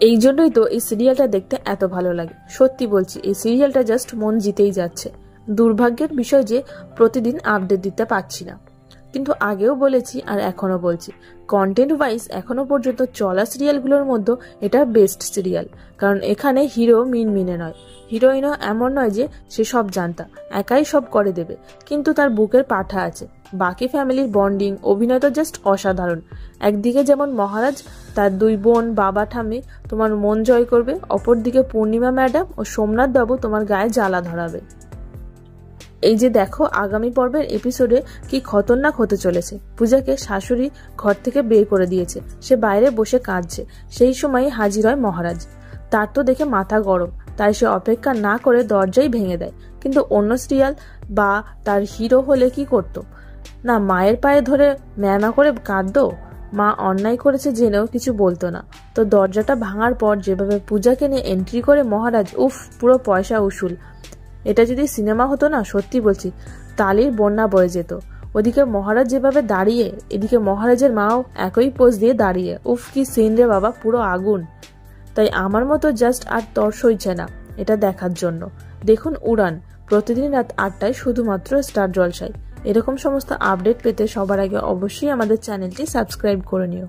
এই জন্যই তো এই সিরিয়ালটা দেখতে এত ভালো লাগে। সত্যি বলছি, এই সিরিয়ালটা জাস্ট মন জিতেই যাচ্ছে। দুর্ভাগ্যের বিষয় যে প্রতিদিন আপডেট দিতে পারছি না, কিন্তু আগেও বলেছি আর এখনো বলছি, কন্টেন্ট ওয়াইজ এখনো পর্যন্ত চলা সিরিয়ালগুলোর মধ্যে এটা বেস্ট সিরিয়াল। কারণ এখানে হিরো মিনমিনে নয়, হিরোইনও এমন নয় যে সে সব জানতা, একাই সব করে দেবে, কিন্তু তার বুকের পাঠা আছে। বাকি ফ্যামিলির বন্ডিং, অভিনয় তো জাস্ট অসাধারণ। একদিকে যেমন মহারাজ তার দুই বোন, বাবা ঠাম্মি তোমার মন জয় করবে, অপরদিকে পূর্ণিমা ম্যাডাম ও সোমনাথ বাবু তোমার গায়ে জ্বালা ধরাবে। এই যে দেখো আগামী পর্বের এপিসোডে কি খতরনাক হতে চলেছে। পূজাকে শাশুড়ি ঘর থেকে বের করে দিয়েছে, সে বাইরে বসে কাঁদছে। সেই সময় হাজির হয় মহারাজ। তার তো দেখে মাথা গরম, তাই সে অপেক্ষা না করে দরজাই ভেঙে দেয়। কিন্তু অন্য সিরিয়াল বা তার হিরো হলে কি করতো না, মায়ের পায়ে ধরে ম্যামা করে কাঁদতো। মা অন্যায় করেছে জেনেও কিছু বলতো না। তো দরজাটা ভাঙার পর যেভাবে পূজাকে নিয়ে এন্ট্রি করে মহারাজ, উফ, পুরো পয়সা উসুল। এটা যদি সিনেমা হতো না, সত্যি বলছি তালির বন্যা বয়ে যেত। ওদিকে মহারাজ যেভাবে দাঁড়িয়ে, এদিকে মহারাজের মাও একই পোজ দিয়ে দাঁড়িয়ে, উফ কি সিন রে বাবা, পুরো আগুন। তাই আমার মতো জাস্ট আর তর সইছে না এটা দেখার জন্য। দেখুন উড়ান, প্রতিদিন রাত 8টায় শুধুমাত্র স্টার জলসায়। এরকম সমস্ত আপডেট পেতে সবার আগে অবশ্যই আমাদের চ্যানেলটি সাবস্ক্রাইব করে নিও।